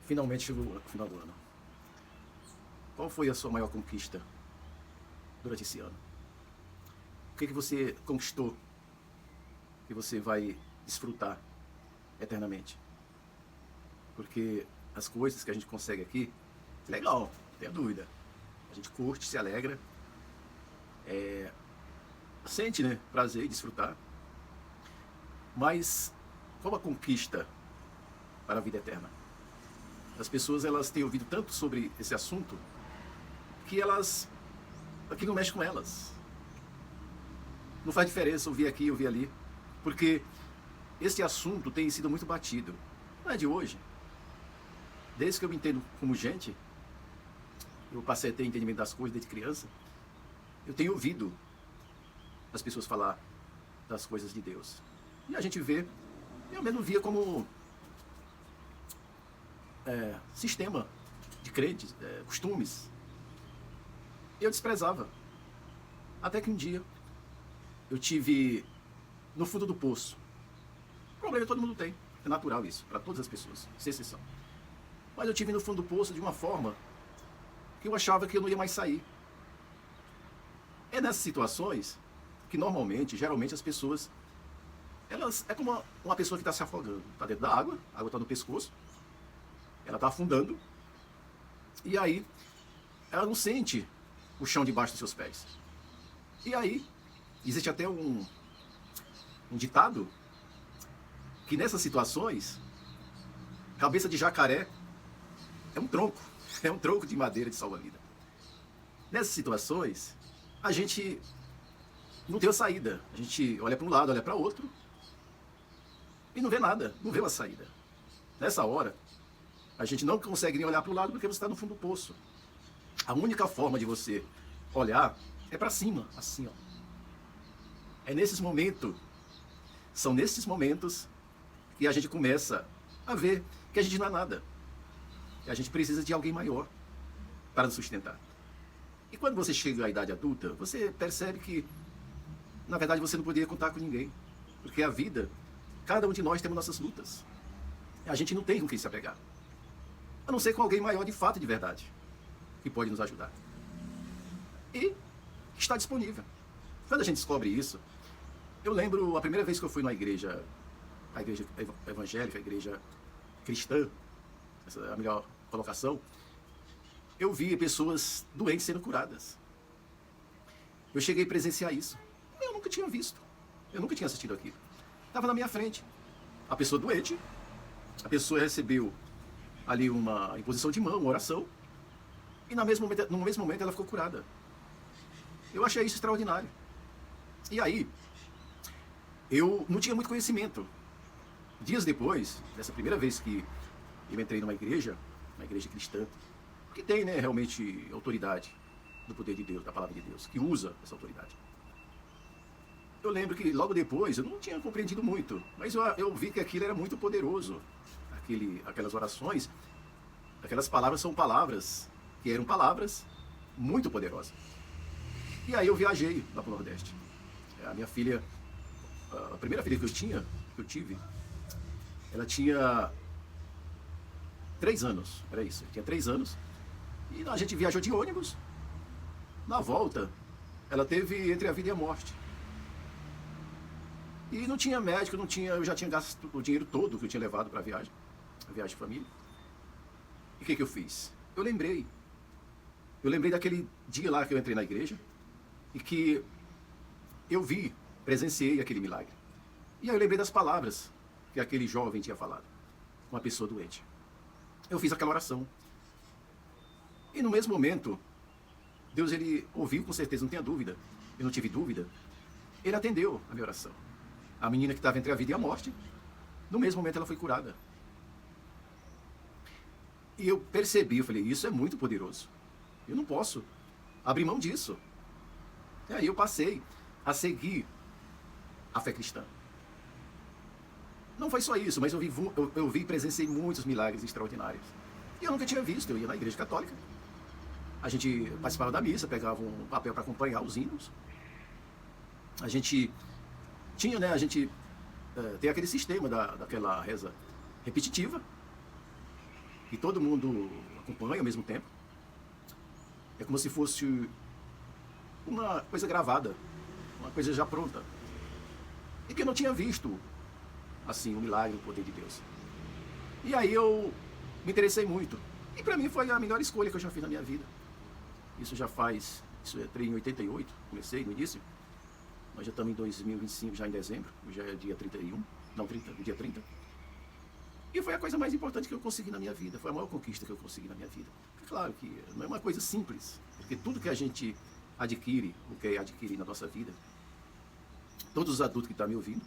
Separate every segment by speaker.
Speaker 1: Finalmente chegou o final do ano. Qual foi a sua maior conquista durante esse ano? O que você conquistou que você vai desfrutar eternamente? Porque as coisas que a gente consegue aqui, é legal, não tenha dúvida. A gente curte, se alegra, sente, né, prazer e desfrutar. Mas qual a conquista para a vida eterna? As pessoas, elas têm ouvido tanto sobre esse assunto que aquilo mexe com elas. Não faz diferença ouvir aqui, ouvir ali, porque esse assunto tem sido muito batido. Não é de hoje. Desde que eu me entendo como gente, eu passei a ter entendimento das coisas desde criança, eu tenho ouvido as pessoas falar das coisas de Deus. E a gente vê, eu mesmo via como sistema de crentes, costumes. Eu desprezava. Até que um dia eu tive no fundo do poço. O problema todo mundo tem. É natural isso, para todas as pessoas, sem exceção. Mas eu tive no fundo do poço de uma forma que eu achava que eu não ia mais sair. É nessas situações que geralmente as pessoas, elas é como uma pessoa que está se afogando. Está dentro da água, a água está no pescoço, ela está afundando, e aí ela não sente o chão debaixo dos seus pés. E aí, existe até um ditado que nessas situações, cabeça de jacaré é um tronco de madeira de salva-vida. Nessas situações, a gente não tem a saída. A gente olha para um lado, olha para outro e não vê nada, não vê uma saída. Nessa hora, a gente não consegue nem olhar para o lado porque você está no fundo do poço. A única forma de você olhar é para cima, assim, ó. São nesses momentos que a gente começa a ver que a gente não é nada. Que a gente precisa de alguém maior para nos sustentar. E quando você chega à idade adulta, você percebe que, na verdade, você não poderia contar com ninguém. Porque a vida, cada um de nós temos nossas lutas. A gente não tem com quem se apegar. A não ser com alguém maior de fato e de verdade, que pode nos ajudar. E está disponível. Quando a gente descobre isso, eu lembro a primeira vez que eu fui a igreja evangélica, a igreja cristã, essa é a melhor colocação, eu vi pessoas doentes sendo curadas. Eu cheguei a presenciar isso. Eu nunca tinha visto. Eu nunca tinha assistido aquilo. Estava na minha frente. A pessoa doente, a pessoa recebeu ali uma imposição de mão, uma oração, e no mesmo momento ela ficou curada. Eu achei isso extraordinário. E aí, eu não tinha muito conhecimento. Dias depois, dessa primeira vez que eu entrei numa igreja cristã, que tem, né, realmente autoridade do poder de Deus, da palavra de Deus, que usa essa autoridade. Eu lembro que logo depois, eu não tinha compreendido muito, mas eu vi que aquilo era muito poderoso. Aquelas orações, aquelas palavras são palavras que eram palavras muito poderosas. E aí eu viajei lá para o Nordeste. A minha filha, a primeira filha que eu tive, ela tinha 3 anos, era isso, tinha 3 anos, e a gente viajou de ônibus. Na volta, ela teve entre a vida e a morte. E não tinha médico, eu já tinha gasto o dinheiro todo que eu tinha levado para a viagem de família. E o que eu fiz? Eu lembrei daquele dia lá que eu entrei na igreja, e que eu presenciei aquele milagre. E aí eu lembrei das palavras que aquele jovem tinha falado, uma pessoa doente. Eu fiz aquela oração. E no mesmo momento, Deus, ele ouviu com certeza, não tenha dúvida, eu não tive dúvida, ele atendeu a minha oração. A menina que estava entre a vida e a morte, no mesmo momento ela foi curada. E eu percebi, eu falei, isso é muito poderoso. Eu não posso abrir mão disso. E aí eu passei a seguir a fé cristã. Não foi só isso, mas eu vi e presenciei muitos milagres extraordinários. E eu nunca tinha visto. Eu ia na igreja católica, a gente participava da missa, pegava um papel para acompanhar os hinos. A gente tinha, né, tem aquele sistema daquela reza repetitiva. que todo mundo acompanha ao mesmo tempo. É como se fosse uma coisa gravada, uma coisa já pronta. E que eu não tinha visto, assim, o milagre, o poder de Deus. E aí eu me interessei muito. E para mim foi a melhor escolha que eu já fiz na minha vida. Isso eu entrei em 88, comecei no início. Nós já estamos em 2025, já em dezembro, já é dia 31, não, 30, dia 30. E foi a coisa mais importante que eu consegui na minha vida, foi a maior conquista que eu consegui na minha vida. É claro que não é uma coisa simples, porque tudo que a gente adquire, o que é adquirir na nossa vida, todos os adultos que estão me ouvindo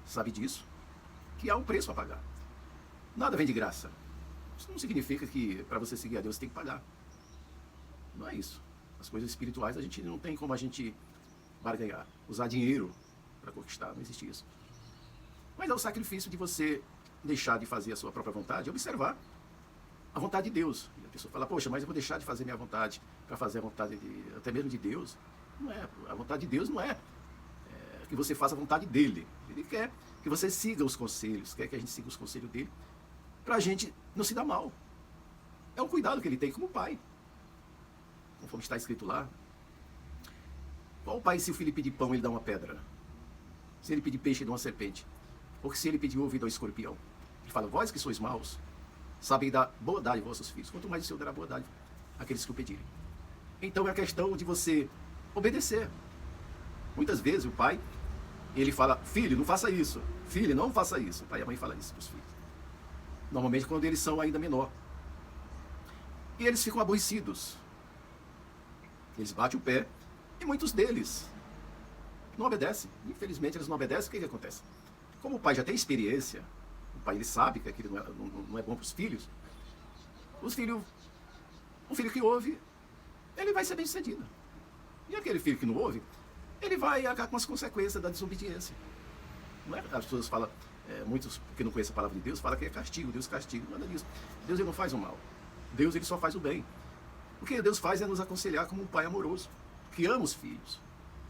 Speaker 1: sabem disso, que há um preço a pagar. Nada vem de graça. Isso não significa que para você seguir a Deus você tem que pagar. Não é isso. As coisas espirituais a gente não tem como a gente barganhar, usar dinheiro para conquistar, não existe isso. Mas é o sacrifício de você deixar de fazer a sua própria vontade e observar a vontade de Deus. E a pessoa fala, poxa, mas eu vou deixar de fazer minha vontade para fazer a vontade até mesmo de Deus. Não é. A vontade de Deus não é que você faça a vontade dele. Ele quer que você siga os conselhos, quer que a gente siga os conselhos dele, para a gente não se dar mal. É um cuidado que ele tem como pai. Conforme está escrito lá. Qual o pai, se o filho pedir pão, ele dá uma pedra? Se ele pedir peixe, ele dá uma serpente? Ou se ele pedir ovo, ele dá um escorpião? Ele fala, vós que sois maus, sabem dar boa dádiva aos vossos filhos. Quanto mais o Senhor dará boa dádiva àqueles que o pedirem. Então é a questão de você obedecer. Muitas vezes o pai, ele fala, filho, não faça isso. Filho, não faça isso. O pai e a mãe falam isso para os filhos. Normalmente quando eles são ainda menor. E eles ficam aborrecidos. Eles batem o pé. E muitos deles não obedecem. Infelizmente eles não obedecem. O que acontece? Como o pai já tem experiência, o pai ele sabe que aquilo não é bom para os filhos, o filho que ouve, ele vai ser bem sucedido. E aquele filho que não ouve, ele vai arcar com as consequências da desobediência. Não é? As pessoas falam, muitos que não conhecem a palavra de Deus, falam que é castigo, Deus castiga. Nada disso. Deus ele não faz o mal. Deus ele só faz o bem. O que Deus faz é nos aconselhar como um pai amoroso, que ama os filhos.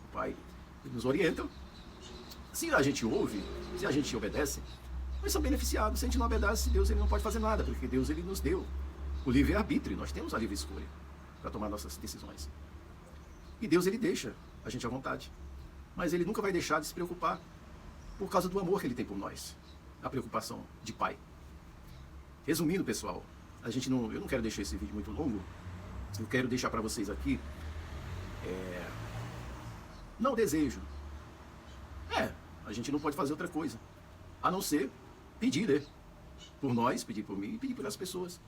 Speaker 1: O pai nos orienta. Se a gente ouve, se a gente obedece, nós somos beneficiados. Se a gente não obedece, Deus ele não pode fazer nada, porque Deus ele nos deu o livre-arbítrio. Nós temos a livre escolha para tomar nossas decisões. E Deus ele deixa a gente à vontade. Mas ele nunca vai deixar de se preocupar por causa do amor que ele tem por nós. A preocupação de pai. Resumindo, pessoal, eu não quero deixar esse vídeo muito longo. Eu quero deixar para vocês aqui não desejo. A gente não pode fazer outra coisa, a não ser pedir, né? Por nós, pedir por mim e pedir pelas pessoas.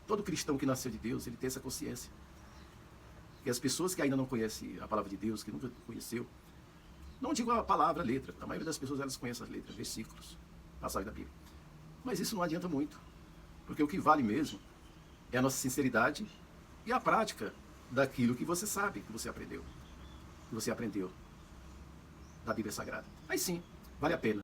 Speaker 1: Todo cristão que nasceu de Deus, ele tem essa consciência. E as pessoas que ainda não conhecem a palavra de Deus, que nunca conheceu, não digo a palavra, a letra. A maioria das pessoas, elas conhecem as letras, versículos, passagens da Bíblia. Mas isso não adianta muito, porque o que vale mesmo é a nossa sinceridade e a prática daquilo que você sabe, que você aprendeu da Bíblia Sagrada. Aí sim, vale a pena.